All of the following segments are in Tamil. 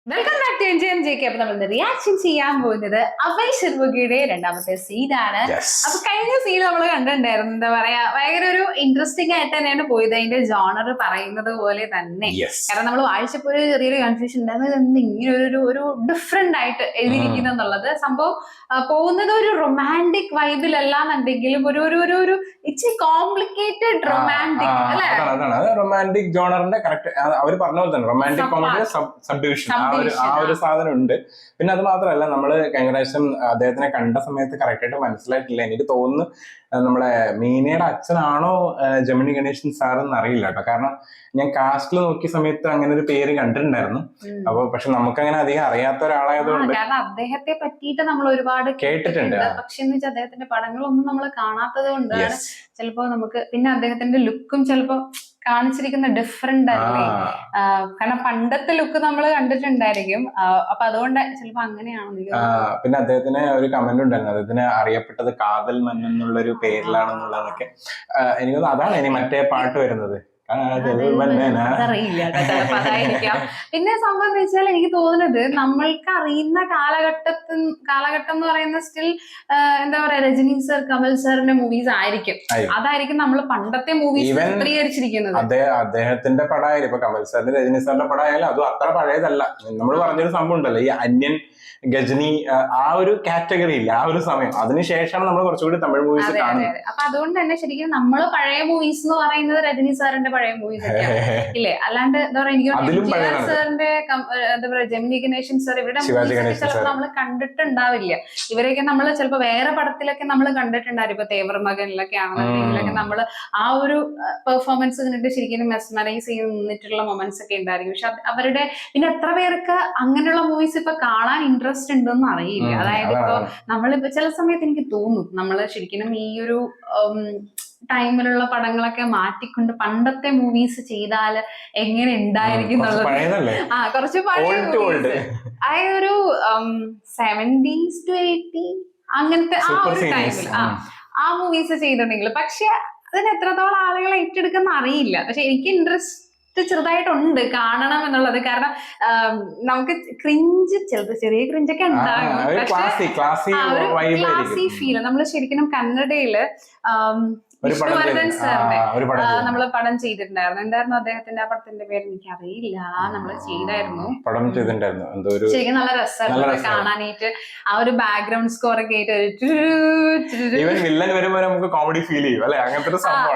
Welcome back to Enjoy JK. അപ്പൊ നമ്മൾ റിയാക്ഷൻ ചെയ്യാൻ പോകുന്നത് അഭയ് ശർമ്മയുടെ രണ്ടാമത്തെ സീനാണ്. അപ്പൊ കഴിഞ്ഞ സീൻ നമ്മൾ കണ്ടിട്ടുണ്ടായിരുന്നു. എന്താ പറയാ, ഭയങ്കര ഒരു ഇൻട്രസ്റ്റിംഗ് ആയിട്ട് തന്നെയാണ് പോയത്. അതിന്റെ ജോണർ പറയുന്നത് പോലെ തന്നെ. കാരണം നമ്മൾ വായിച്ചപ്പോൾ ഒരു ചെറിയൊരു കൺഫ്യൂഷൻ ഉണ്ടായിരുന്നു, ഇങ്ങനെ ഒരു ഡിഫറെന്റ് ആയിട്ട് എഴുതിയിരിക്കുന്നു എന്നുള്ളത്. സംഭവം പോകുന്നത് ഒരു റൊമാൻറ്റിക് വൈബിലല്ലാന്നുണ്ടെങ്കിലും ഒരു ഇച്ചിരി കോംപ്ലിക്കേറ്റഡ് റൊമാൻറ്റിക് അല്ലെ, റൊമാൻറ്റിക് ജോണറിന്റെ കറക്റ്റ് അവർ പറഞ്ഞ പോലെ തന്നെ റൊമാൻറ്റിക് കോമഡി സബ് ഡിവിഷൻ ആ ഒരു സാധനം ഉണ്ട്. പിന്നെ അത് മാത്രമല്ല, നമ്മള് കഴിഞ്ഞ പ്രാവശ്യം അദ്ദേഹത്തിനെ കണ്ട സമയത്ത് കറക്റ്റ് ആയിട്ട് മനസ്സിലായിട്ടില്ല. എനിക്ക് തോന്നുന്നു നമ്മളെ മീനയുടെ അച്ഛനാണോ ജമിനി ഗണേശൻ സാർ എന്ന് അറിയില്ല കേട്ടോ. കാരണം ഞാൻ കാസ്റ്റിൽ നോക്കിയ സമയത്ത് അങ്ങനെ ഒരു പേര് കണ്ടിട്ടുണ്ടായിരുന്നു. അപ്പൊ പക്ഷെ നമുക്ക് അങ്ങനെ അധികം അറിയാത്ത ഒരാളായതുകൊണ്ട് അദ്ദേഹത്തെ പറ്റിയിട്ട് നമ്മൾ ഒരുപാട് കേട്ടിട്ടുണ്ട്. പക്ഷെ എന്ന് വെച്ചാൽ അദ്ദേഹത്തിന്റെ പടങ്ങളൊന്നും നമ്മൾ കാണാത്തത് കൊണ്ടാണ് ചിലപ്പോ നമുക്ക്. പിന്നെ അദ്ദേഹത്തിന്റെ ലുക്കും ചിലപ്പോ കാണിച്ചിരിക്കുന്ന ഡിഫറെന്റ് അല്ലേ, കാരണം പണ്ടത്തെ ലുക്ക് നമ്മൾ കണ്ടിട്ടുണ്ടായിരിക്കും. അപ്പൊ അതുകൊണ്ട് ചിലപ്പോ അങ്ങനെയാണെന്ന്. പിന്നെ അദ്ദേഹത്തിന് ഒരു കമന്റ് ഉണ്ടായിരുന്നു, അദ്ദേഹത്തിന് അറിയപ്പെട്ടത് കാതൽ മന്നൻ എന്നുള്ളൊരു പേരിലാണെന്നുള്ളതൊക്കെ. എനിക്ക് തോന്നുന്നു അതാണ് ഇനി മറ്റേ പാട്ട് വരുന്നത്. അതറിയില്ല, ചിലപ്പോ അതായിരിക്കാം. പിന്നെ സംഭവം എന്ന് വെച്ചാൽ എനിക്ക് തോന്നുന്നത് നമ്മൾക്ക് അറിയുന്ന കാലഘട്ടം എന്ന് പറയുന്ന സ്റ്റിൽ എന്താ പറയാ, രജനി സർ, കമൽ സാറിന്റെ മൂവീസ് ആയിരിക്കും. അതായിരിക്കും നമ്മൾ പണ്ടത്തെ മൂവീസ് ചിത്രീകരിച്ചിരിക്കുന്നത്. അദ്ദേഹത്തിന്റെ പടമായാലും ഇപ്പൊ കമൽ സാറിന്റെ രജനി സാറിന്റെ പടമായാലും അതും അത്ര പഴയതല്ല. നമ്മൾ പറഞ്ഞൊരു സംഭവം ഉണ്ടല്ലോ, ഈ അന്യൻ, ഗജനി, ആ ഒരു കാറ്റഗറി ഇല്ല ആ ഒരു സമയം. അതിനുശേഷമാണ് നമ്മൾ കുറച്ചുകൂടി തമിഴ് മൂവീസ് കാണുന്നത്. അപ്പൊ അതുകൊണ്ട് തന്നെ ശരിക്കും നമ്മൾ പഴയ മൂവീസ് എന്ന് പറയുന്നത് രജനി സാറിന്റെ പഴയ മൂവീസ് ഒക്കെ ഇല്ലേ, അല്ലാണ്ട് എന്താ പറയാ, എനിക്ക് സാറിന്റെ എന്താ പറയാ, ജമിനി ഗണേശൻ സാർ, ഇവരുടെ മൂവീസ് ചിലപ്പോൾ നമ്മൾ കണ്ടിട്ടുണ്ടാവില്ല. ഇവരെയൊക്കെ നമ്മൾ ചിലപ്പോ വേറെ പടത്തിലൊക്കെ നമ്മൾ കണ്ടിട്ടുണ്ടായിരുന്നു. ഇപ്പൊ തേവർ മകനിലൊക്കെ ആണെന്നുണ്ടെങ്കിലൊക്കെ നമ്മൾ ആ ഒരു പെർഫോമൻസ് കണ്ടിട്ട് ശരിക്കും മെസ്മറൈസ് ചെയ്ത് നിന്നിട്ടുള്ള മൊമെന്റ്സ് ഒക്കെ ഉണ്ടായിരിക്കും. പക്ഷെ അവരുടെ പിന്നെ എത്ര പേർക്ക് അങ്ങനെയുള്ള മൂവീസ് ഇപ്പൊ കാണാൻ ഇൻട്രസ്റ്റ് ഉണ്ടെന്ന് അറിയില്ല. അതായത് ഇപ്പൊ നമ്മളിപ്പോ ചില സമയത്ത് എനിക്ക് തോന്നും നമ്മൾ ശരിക്കും ഈ ഒരു ടൈമിലുള്ള പടങ്ങളൊക്കെ മാറ്റിക്കൊണ്ട് പണ്ടത്തെ മൂവീസ് ചെയ്താൽ എങ്ങനെ ഉണ്ടായിരിക്കും എന്നുള്ളത്. കുറച്ച് പഴയ മൂവീസ്, അതായത് ഒരു 70s to 80s അങ്ങനത്തെ ആ ഒരു ടൈമിൽ ആ മൂവീസ് ചെയ്തിട്ടുണ്ടെങ്കിൽ, പക്ഷെ അതിന് എത്രത്തോളം ആളുകൾ ഏറ്റെടുക്കുന്ന അറിയില്ല. പക്ഷെ എനിക്ക് ഇൻട്രസ്റ്റ് ചെറുതായിട്ടുണ്ട് കാണണം എന്നുള്ളത്. കാരണം നമുക്ക് ക്രിഞ്ച്, ചെറിയ ക്രിഞ്ചൊക്കെ ഉണ്ടാകും, പക്ഷെ ക്ലാസി ഫീൽ. നമ്മൾ ശരിക്കും കന്നഡയില് വിഷ്ണുവർദ്ധൻ സാറിന്റെ നമ്മള് പടം ചെയ്തിട്ടുണ്ടായിരുന്നു. എന്തായിരുന്നു അദ്ദേഹത്തിന്റെ ആ പടത്തിന്റെ പേര് എനിക്ക് അറിയില്ല. നമ്മള് ചെയ്തായിരുന്നു, ശരിക്കും നല്ല രസമായിരുന്നു കാണാനായിട്ട്. ആ ഒരു ബാക്ക്ഗ്രൗണ്ട് സ്കോർ ഒക്കെ ആയിട്ട്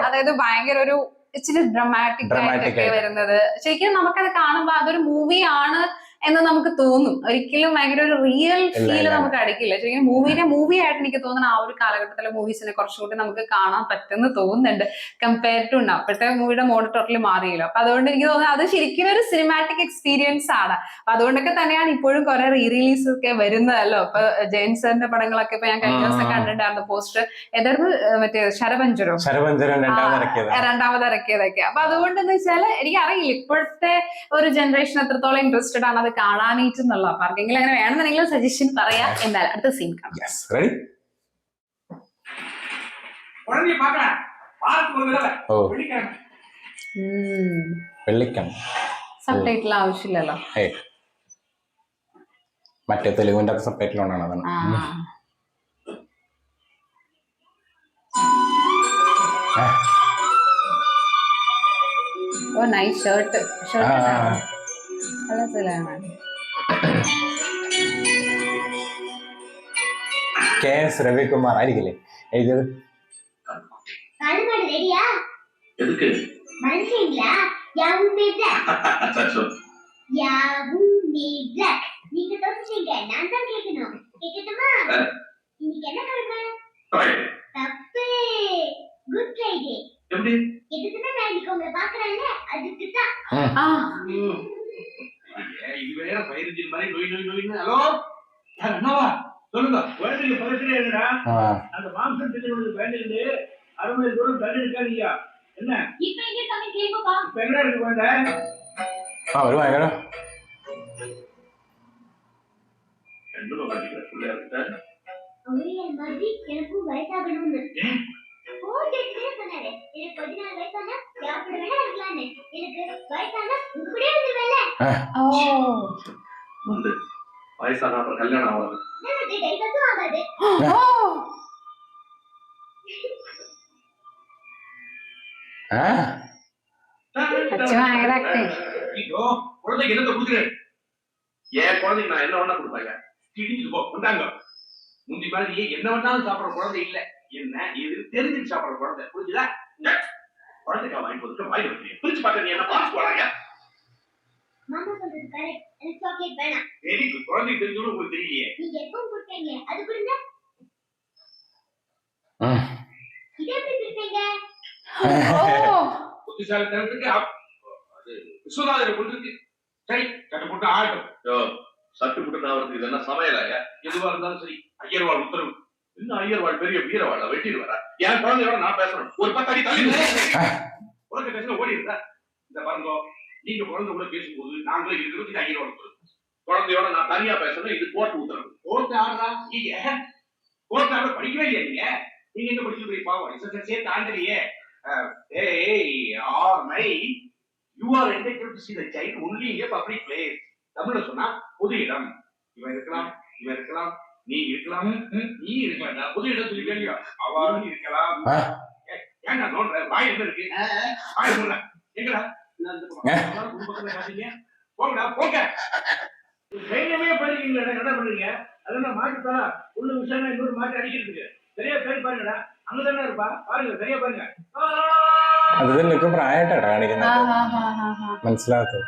അതായത് ഭയങ്കര ഒരു ഇച്ചിരി ഡ്രമാറ്റിക് ആയിട്ടൊക്കെ വരുന്നത്. ശരിക്കും നമുക്കത് കാണുമ്പോ അതൊരു മൂവിയാണ് എന്ന് നമുക്ക് തോന്നും. ഒരിക്കലും ഭയങ്കര ഒരു റിയൽ ഫീല് നമുക്ക് അടിക്കില്ല. ശരിക്കും മൂവി ആയിട്ട് എനിക്ക് തോന്നുന്നു ആ ഒരു കാലഘട്ടത്തിലെ മൂവീസിനെ കുറച്ചുകൂടി നമുക്ക് കാണാൻ പറ്റുമെന്ന് തോന്നുന്നുണ്ട് കമ്പയർ ടു ഉണ്ടാവും. അപ്പോഴത്തെ മൂവിയുടെ മോഡ് ടോട്ടലി മാറിയില്ല. അപ്പൊ അതുകൊണ്ട് എനിക്ക് തോന്നുന്നത് അത് ശരിക്കും ഒരു സിനിമാറ്റിക് എക്സ്പീരിയൻസ് ആണ്. അപ്പൊ അതുകൊണ്ടൊക്കെ തന്നെയാണ് ഇപ്പോഴും കുറെ റീ റിലീസ് ഒക്കെ വരുന്നതല്ലോ. ഇപ്പൊ ജയൻ സാറിന്റെ പടങ്ങളൊക്കെ ഇപ്പൊ ഞാൻ കഴിഞ്ഞ ദിവസം കണ്ടിട്ടുണ്ടായിരുന്നു പോസ്റ്റർ. ഏതായിരുന്നു, മറ്റേ ശരപഞ്ചരം രണ്ടാമത് ഇറക്കിയതൊക്കെ. അപ്പൊ അതുകൊണ്ടെന്ന് വെച്ചാല് എനിക്കറിയില്ല ഇപ്പോഴത്തെ ഒരു ജനറേഷൻ എത്രത്തോളം ഇൻട്രസ്റ്റഡ് ആണ് അത് കാണാനായിട്ട് എന്നുള്ള. അപ്പൊ ആർക്കെങ്കിലും അങ്ങനെ വേണമെന്നുണ്ടെങ്കിൽ സജഷൻ പറയാം. എന്തായാലും അടുത്ത സീൻ കാണാം. സബ്ടൈറ്റിൽ ആവശ്യമില്ലല്ലോ, മറ്റേ തെലുഗുവിന്റെ സബ്ടൈറ്റിൽ കൊണ്ടാണ്. ഓ നൈസ് ഷർട്ട് നല്ല സ്ഥലമാണ്. KS രവികുമാർ ആയിരിക്കില്ലേ എഴുതിയത്? சொல்லுங்க, பிரச்சனை என்னடா? அந்த மாம்சம் தின்னு வேண்டியது அருமை தூரம் தண்ணி இருக்காதீங்க. என்ன இப்ப எங்க கம்மி கேக்குப்பா? இப்ப எங்கடா இருக்கு வேண்ட? ஒரு வாங்கடா. என்னடா பாத்தீங்க? புள்ள இருக்கா? ஒரே மாதிரி எனக்கு வயசாகணும்னு. வந்து வயசான அப்புறம் கல்யாணம் ஆகாது. ஐயோ, குழந்தைக்கு என்னத்தை கொடுக்குறேன்? என் குழந்தைக்கு நான் என்ன வேணா கொடுப்பாங்க. திடீர்னு போ கொண்டாங்க. முந்தி மாதிரி என்ன வேணாலும் சாப்பிடுற குழந்தை இல்ல. என்ன இது தெரிஞ்சுட்டு சாப்பிடுற குழந்தை. புரிஞ்சுதா? குழந்தைக்கா வாங்கி கொடுத்து வாங்கி வைக்கிறேன். பிரிச்சு பார்க்க நீ என்ன பாஸ் போறாங்க? மாமா சொல்றது கரெக்ட். எனக்கு சாக்லேட் வேணாம். Very good. குழந்தைக்கு தெரிஞ்சது உங்களுக்கு தெரியலையே. நீங்க எப்போ கொடுத்தீங்க? அது கொடுங்க. இதை எப்படி கொடுத்தீங்க? புத்திசாலித்தனத்துக்கு அது விஸ்வநாதரை கொண்டிருக்கு. சரி, சட்டை போட்டு ஆகட்டும். சட்டு போட்டு நான் அவருக்கு இது என்ன சமையலாங்க? எதுவா இருந்தாலும் சரி, ஐயர்வாள் உத்தரவு. இன்னும் ஐயர்வாள் பெரிய வீரவாள வெட்டிடுவாரா? என் குழந்தையோட நான் பேசணும். ஒரு 10 அடி தள்ளி உலக பேசுல ஓடி இருந்தா இந்த பாருங்க, நீங்க குழந்தை கூட பேசும்போது நாங்களே இருக்கிறது இது ஐயர்வாள் உத்தரவு. குழந்தையோட நான் தனியா பேசணும். இது கோர்ட் உத்தரவு. கோர்ட் ஆடுறா நீங்க? கோர்ட் ஆட படிக்கவே இல்லையா நீங்க? நீங்க எங்க படிச்சிருக்கீங்க? பாவம் சேர்த்து ஆண்டறியே. You are entitled to see the child only in a public place. தமிழ்ல சொன்னா பொது இடம். இவன் இருக்கலாம், இவன் இருக்கலாம், நீ இருக்கலாம், நீ இருக்கலாம். பொது இடம் சொல்லி கேள்வியா? அவன் இருக்கலாம். ஏன் நான் சொல்றேன்? வாய் என்ன இருக்கு? வாய் சொல்ல எங்கடா? குடும்பத்துல காட்டீங்க. போங்கடா போங்க. தைரியமே படிக்கிறீங்களா? என்ன பண்றீங்க? அதெல்லாம் மாட்டுத்தானா உள்ள விஷயம் இன்னொரு மாட்டு அடிக்கிறதுக்கு சரியா பேர் பாருங்கடா. அங்கதானே இருப்பா. பாருங்க சரியா பாருங்க. അത് നിനക്ക് പ്രായമായിട്ടാണ് കാണിക്കുന്നത്. മനസ്സിലാകത്തത്.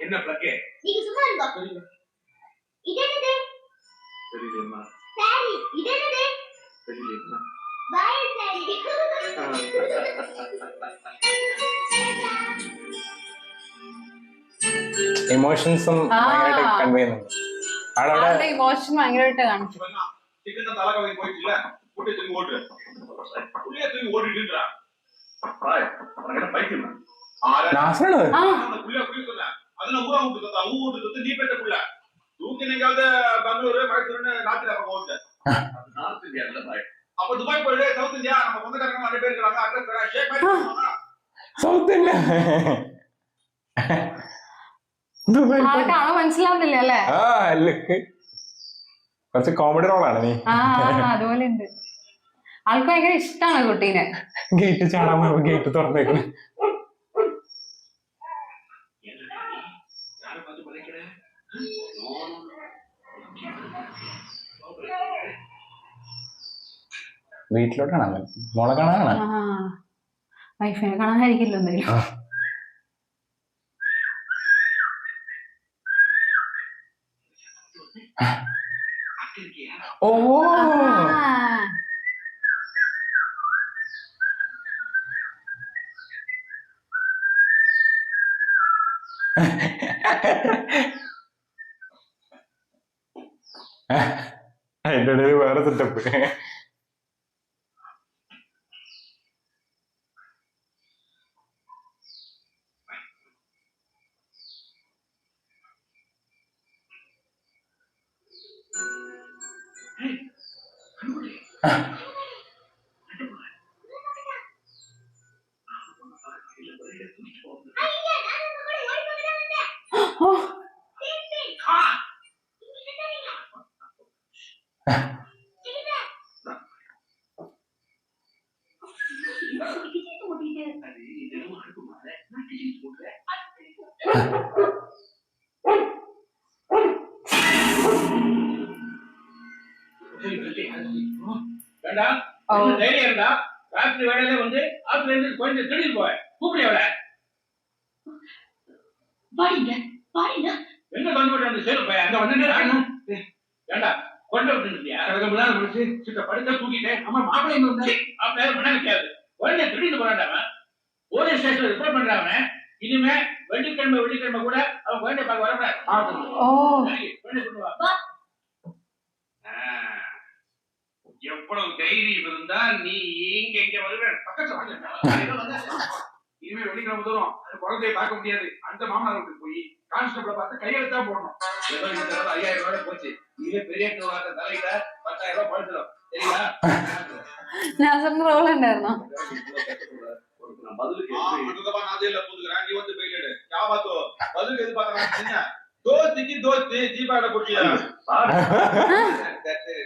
என்ன பிளக்கே? நீங்க சும்மா இருங்க. இது என்னது? தெரியுமா? சாரி. இது என்னது? தெரியுமா? பாய் சாரி. ഇമോഷൻസും ഭയങ്കരമായിട്ട് കൺവേ ചെയ്യുന്നുണ്ട്. ആളുടെ ഇമോഷൻ ഭയങ്കരമായിട്ട് കാണിച്ചു. டிக்கெட் தலகவை போயிடுச்சுல, கூட்டி தூக்கி ஓட்டு. உள்ளே தூக்கி ஓடிட்டுன்றா. பாய், உனக்கு பைத்தியமா? നാസാണ്. அந்த புள்ள புரிய சொன்ன. அதுல ஊரா ஊட்டு நீ பெத்த புள்ள. தூக்கி நீங்காவது பெங்களூரு மைசூர்னு நாட்டுல பக்கம் ஓட்டு. நார்த் இந்தியால பாய். அப்ப துபாய் போயிடு, சவுத் இந்தியா நம்ம சொந்தக்காரங்க நிறைய பேர் இருக்காங்க. அட்ரஸ் தர ஷேக் பண்ணி സൗത്ത് ഇന്ത്യ. ആൾക്ക് ആളെ മനസ്സിലാവുന്നില്ല അല്ലേ? ലുക്ക് കുറച്ച് കോമഡി റോളാണ് നീ. അതുപോലെ ഉണ്ട്. ആൾക്ക് ഭയങ്കര ഇഷ്ടമാണ് കുട്ടീനെ. ഗേറ്റ് ചാടാൻ ഗേറ്റ് തുറന്നേക്കണേ. വീട്ടിലോട്ടാണ് മോളെ കാണാനാണ്. വൈഫിനെ കാണാനായിരിക്കില്ല എന്തായാലും. ഓ അതിന്റെ ഇടയിൽ വേറെ സെറ്റപ്പ്. வேண்டாம், தைரியம் இருந்தா ராத்திரி வேலையில வந்து ஆத்துல இருந்து கொஞ்சம் திடீர்னு போய் கூப்பிடு. எவ்வளவு எங்க வந்து அந்த சேரு போய் அங்க வந்து வேண்டாம் கொண்டு விட்டுருந்தியா? முடிச்சு சிட்ட படுத்த தூக்கிட்டேன். அம்மா மாப்பிள்ளை மாப்பிள்ளை பண்ண வைக்காது. உடனே திடீர்னு போறான். போலீஸ் ஸ்டேஷன்ல ரிப்போர்ட் பண்றாங்க. இனிமே வெள்ளிக்கிழமை கூட அவன் குழந்தை பார்க்க வரக்கூடாது. எவ்வளவு தைரியம் இருந்தா நீ இங்க வருவேன் பக்கத்துல வாங்க. இனிமே வெள்ளிக்கிழமை தூரம் அந்த குழந்தைய பார்க்க முடியாது. அந்த மாமனார் வீட்டுக்கு போய் கான்ஸ்டபிளை பார்த்து கையெழுத்தா போடணும். ஏதோ இந்த தடவை 5000 ரூபாய் போச்சு. இதுவே பெரிய தலையில 10,000 ரூபாய் படுத்துடும். சரிங்களா? നാസറിന് റോൾ ഉണ്ടായിരുന്നോ? தோஸ்திக்கு தோஸ்து ஜீபாட குட்டியா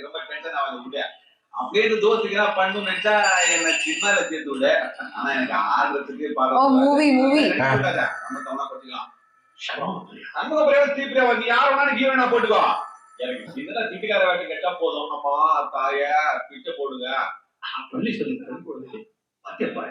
ரொம்ப டென்ஷன் ஆகாது முடியா அப்படியே தோஸ்துக்கு பண்ணு நினைச்சா என்ன சின்னால சேர்த்து விட. ஆனா எனக்கு ஆடுறதுக்கு மூவி யாரும் போட்டுக்கோ. எனக்கு சின்னதா திட்டுக்கார வாட்டி கெட்டா போதும். அம்மா தாய பிச்சை போடுங்க சொல்லி சொல்லி பாத்தியப்பா.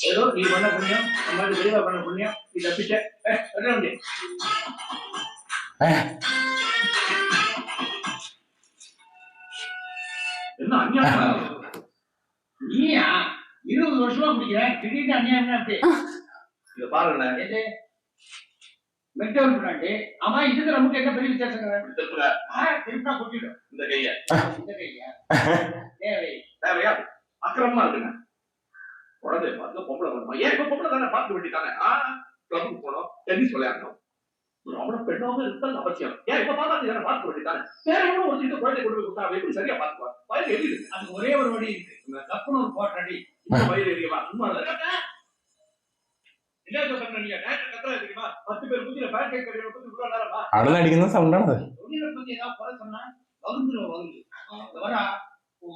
ஏதோ நீ பண்ண புண்ணியம் நம்ம தெளிவா பண்ண புண்ணியம் நீ தப்பிச்ச. என்ன அநியாயம் நீயா 20 வருஷமா குடிக்கிறேன் திடீர்னு அநியாயம். இத பாருங்க மெக்டோல் பிராண்டு. ஆமா இதுக்கு நமக்கு என்ன பெரிய வித்தியாசம்? திருப்பா குட்டிடும் இந்த கைய தேவையா அக்கிரமமா இருக்குங்க. குழந்தை பார்த்து பொம்பளை பண்ணுமா? ஏன் பொம்பளை தானே பார்க்க வேண்டியதானே? கிளப்புக்கு போனோம் டென்னிஸ் விளையாடணும். அவனை பெண்ணாக இருப்பது அவசியம். ஏன் இப்ப பார்த்தா பார்க்க வேண்டியதானே? வேற எவ்வளவு ஒரு சின்ன குழந்தை கொண்டு போய் கொடுத்தா எப்படி சரியா பார்த்துக்குவா? வயிறு எரியுது. அதுக்கு ஒரே ஒரு வழி இருக்கு. தப்புன்னு ஒரு போட்டடி வயிறு எரியவா சும்மா അടിക്കുന്ന സൗണ്ടാണ്.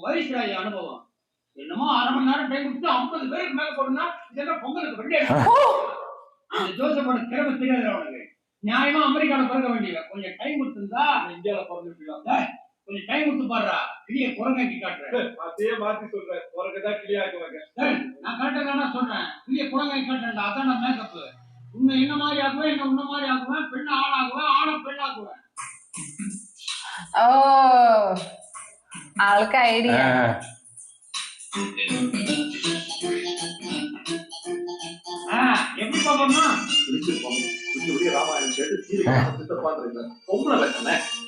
வயசுராய அனுபவம் என்னமோ 1/2 மணி நேரம் டைம் கொடுத்து 50 பேருக்கு மேல போடுனா இதெல்லாம் பொங்கலுக்கு வெள்ளை ஜோசப்போட திறமை தெரியாது அவனுக்கு. நியாயமா அமெரிக்கால பிறக்க வேண்டியவன். கொஞ்சம் டைம் கொடுத்துருந்தா இந்தியாவில பிறந்துருக்கலாம். கொஞ்சம் டைம் கொடுத்து பாடுறா கிளிய குரங்காக்கி காட்டுறேன். அதே மாத்தி சொல்றேன். குரங்கதான் கிளியாக்குவாங்க. நான் கரெக்டா சொல்றேன். கிளிய குரங்காக்கி காட்டுறேன்டா. அதான் நான் மேக்கப். உன்னை என்ன மாதிரி ஆகுவேன், என்ன உன்ன மாதிரி ஆகுவேன், பெண்ணை ஆளாகுவேன், ஆளை பெண்ணாக்குவேன். ഓ ആൾക്ക് ഐഡിയ. எப்படி பாப்போம்னா ராமாயணம் பொம்பளை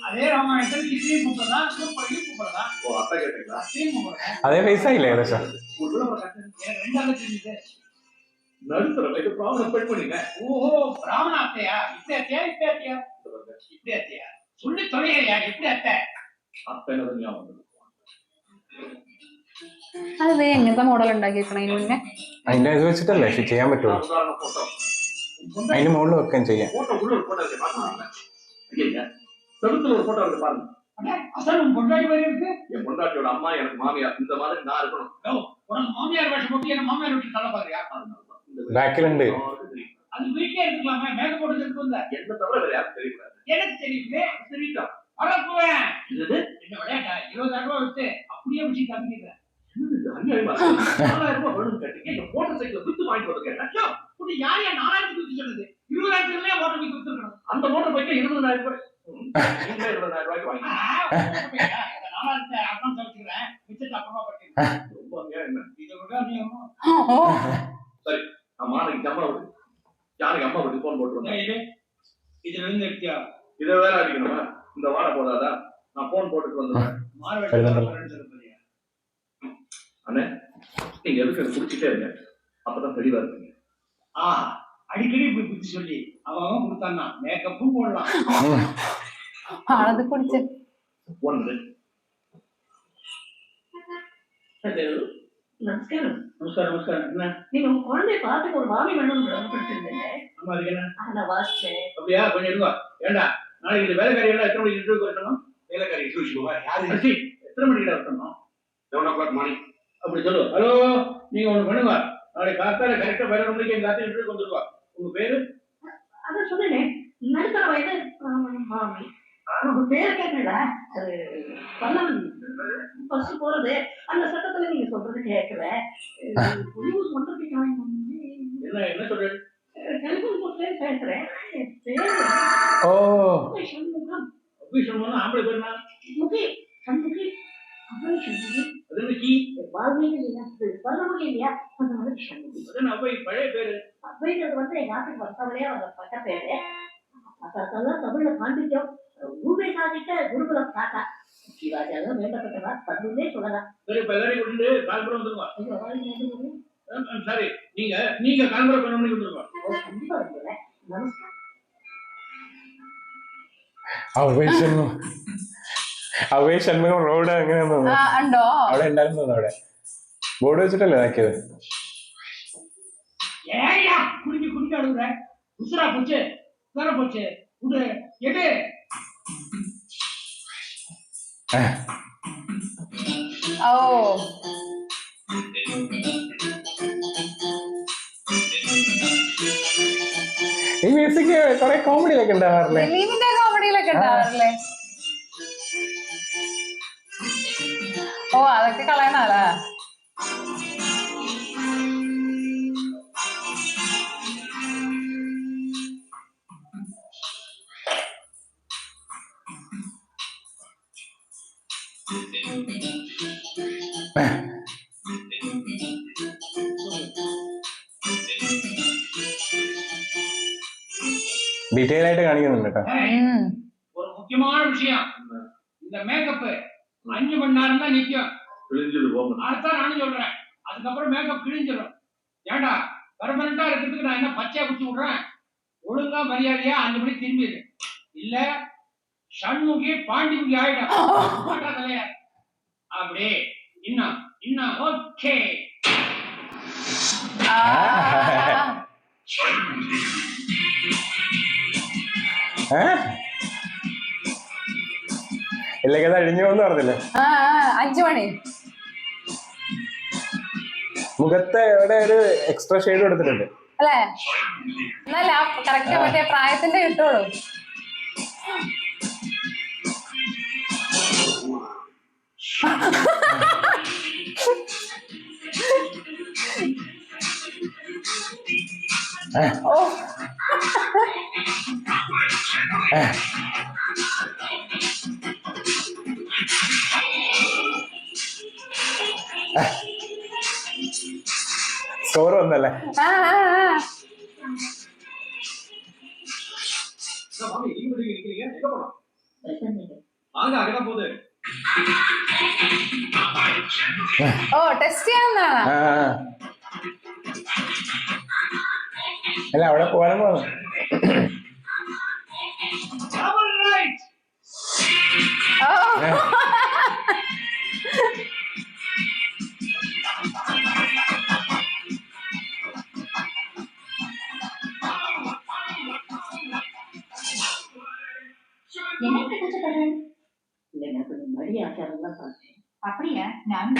அதே ராமாயணத்தில் இதையும் கூப்பிடலாம் சூப்பரையும் கூப்பிடலாம். அத்தை கேட்டீங்களா? அதே வயசாயில்லை ஏதாச்சும் நடுத்தர ப்ராப்ளம் பெண் பண்ணிங்க. ஓஹோ பிராமண அத்தையா? இப்படி அத்தையா இப்படி அத்தையா இப்படி அத்தையா சொல்லி தொலையா எப்படி அத்தை അപ്പനെ ഞാൻ വന്നത്. അത് എങ്ങനത്തെ മോഡൽ ഉണ്ടാക്കിയേക്കണതിന് മുന്നേ അതിന്റെ ഇത് വെച്ചിട്ടല്ലേ ചെയ്യാൻ പറ്റുള്ളൂ. അതിന്റെ മുകളിൽ വെക്കാൻ ചെയ്യാം. செலுத்துல ஒரு போட்டோ இருக்கு பாருங்க. அசலும் பொண்டாட்டி மாதிரி இருக்கு. என் பொண்டாட்டியோட அம்மா எனக்கு மாமியார். இந்த மாதிரி நான் இருக்கணும். உனக்கு மாமியார் வேஷம் போட்டு என்ன மாமியார் வீட்டு தலை பாருயா? பேக்கிலுண்டு. அது வீட்லயே இருக்கலாமா? மேக போட்டு இருக்கு. என்ன தவிர வேற யாரும் தெரியக்கூடாது. எனக்கு தெரியுமே. தெரியுதா? அடப்புவேன். இது என்ன விளையாட்டா? 20,000 ரூபாய் விட்டு அப்படியே வச்சு காமிக்கிறேன். 4,000 ரூபாய் வேணும் கேட்டீங்க. மோட்டார் சைக்கிள் வித்து வாங்கிட்டு வந்து கேட்டேன். புடி யார் 4,000 வித்து சொன்னது? 20,000 மோட்டார் பைக் வித்துக்கணும். அந்த மோட்டார் பைக் 20,000 ரூபாய். நீங்க 20,000 ரூபாய்க்கு வாங்கி. 4,000 அட்வான்ஸ் வச்சுக்கிறேன். மிச்சத்தை அப்புறமா கட்டிக்கிறேன். ரொம்ப என்ன இத விட நீங்க சரி நான் மாலைக்கு அம்மா விட்டு யாருக்கு அம்மா விட்டு போன் போட்டுருந்தேன். இதுல இருந்து எடுத்தியா? இதை வேற அடிக்கணுமா? இந்த வாழை போடாதா? நான் போன் போட்டுட்டு வந்துடுறேன். அண்ணே நீங்க எதுக்கு குடிச்சிட்டே இருங்க. அப்பதான் தெளிவா இருப்பீங்க. அடிக்கடி போய் புத்தி சொல்லி அவன் கொடுத்தான்னா மேக்கப்பும் போடலாம். அது குடிச்சு ஒன்று நமஸ்காரம். நமஸ்காரம் நமஸ்காரம். என்ன நீங்க உங்க குழந்தைய பார்த்து ஒரு மாமி வேணும்னு ஆசைப்பட்டிருந்தீங்க. அம்மா அதுக்கு என்ன? நான் வாசிச்சேன். அப்படியா? கொஞ்சம் இருங்க. ஏண்டா நாளைக்கு இந்த வேலைக்காரி எல்லாம் எத்தனை மணிக்கு இன்டர்வியூ வரணும்? வேலைக்காரி இன்டர்வியூ யாரு? எத்தனை மணிக்கு வரணும்? 7 o'clock மார்னிங். அப்படி சொல்லு. ஹலோ நீங்க ஒண்ணு பண்ணுங்க. நாளைக்கு காத்தால கரெக்டா 11 மணிக்கு எங்க காத்து இன்டர்வியூ வந்துருவா. உங்க பேரு? அதான் சொன்னேனே நடுத்தர வயது மாமி. உங்க பேரை கேட்கல. அது பல்லவன் ஃபர்ஸ்ட் போறது. அந்த சட்டத்துல நீங்க சொல்றது கேட்கல. நியூஸ் பண்றதுக்கு என்ன என்ன சொல்றேன்? டெலிபோன் போட்டு பேசுறேன். பேரு ஓ சண்முகம். அபிஷேகம் ஆம்பளை பேர் என்ன? முகி சண்முகி. அப்புறம் சண்முகி. அது என்ன கீ? வாழ்க்கையில் இல்லையா பல்லவன் இல்லையா அந்த மாதிரி சண்முகி. அது என்ன அவை பழைய பேரு? அப்படின்றது வந்து எங்க நாட்டுக்கு வந்தவங்களே அவங்க பட்ட பேரு. அதெல்லாம் தமிழ்ல காண்பிக்கும். ஊமை சாதித்த குருகுலம் தாத்தா சிவாஜியாக வேண்டப்பட்டவா பண்புமே சொல்லலாம். சரி இப்ப எல்லாரையும் கொண்டு கால்புரம் வந்துருவா. ஐயோ, சரி நீங்க நீங்க கால்புரம் 12 மணிக்கு வந்துருவா. கண்டிப்பா வந்துடுறேன். நமஸ்காரம். അവേ ഷൺമുഖം റോഡ് അങ്ങനെ തോന്നുന്നു ഉണ്ടോ? അവിടെ ഉണ്ടായിരുന്നു തോന്നുന്നു. അവിടെ ബോർഡ് വെച്ചിട്ടല്ലേ ഇതാക്കിയത്. ஏயா குடிக்க குடிக்க அழுகுற? உசுரா போச்சு உசுர போச்சு விடு எடு. ഓ ഈ മ്യൂസിക് കുറെ കോമഡിയിലൊക്കെ ഉണ്ടാവാറില്ലേ? ദിലീപിന്റെ കോമഡിയിലൊക്കെ ഉണ്ടാവാറില്ലേ? ഓ അതൊക്കെ കളയണല്ലേ? ഡീറ്റെയിൽ ആയിട്ട് കാണിക്കുന്നുണ്ട് കേട്ടോ. ஒரு முக்கியமான விஷயம், இந்த மேக்கப் 5 மணி நேரம் தான் நிக்கும். கிழிஞ்சது போங்க. அதுதான் நானும் சொல்றேன். அதுக்கப்புறம் மேக்கப் கிழிஞ்சிடும். ஏண்டா பெர்மனண்டா இருக்கிறதுக்கு நான் என்ன பச்சையா குடிச்சு விடுறேன்? ஒழுங்கா மரியாதையா 5 மணிக்கு திரும்பிடு. இல்ல ஷண்முகி பாண்டிமுகி ஆயிடும். தலையா அப்படி இன்னும் இன்னும் ஓகே. ഇല്ലെങ്കിൽ അത് അഴിഞ്ഞു പോകുന്നു പറഞ്ഞില്ലേ? 5 മണി മുഖത്ത് എവിടെ ഒരു എക്സ്ട്രാ ഷെയ്ഡ് കൊടുത്തിട്ടുണ്ട് അല്ലേ? എന്നല്ല കറക്റ്റ് മറ്റേ പ്രായത്തിന്റെ കിട്ടുള്ളൂ. ഓ സ്കോർ വന്നല്ലേ? மாமி நீங்க இருக்கீங்க எங்க போறோம்? வாங்க அங்கதான் போகுது. ഓ ടെസ്റ്റ് ചെയ്യാന്നാണ്. അല്ല അവിടെ പോകാനും പോകുന്നു. என்ன பூஜை பண்றேன்? இல்லைங்க கொஞ்சம் மடி ஆச்சாரம் தான் பார்த்தேன். அப்படியா? நான்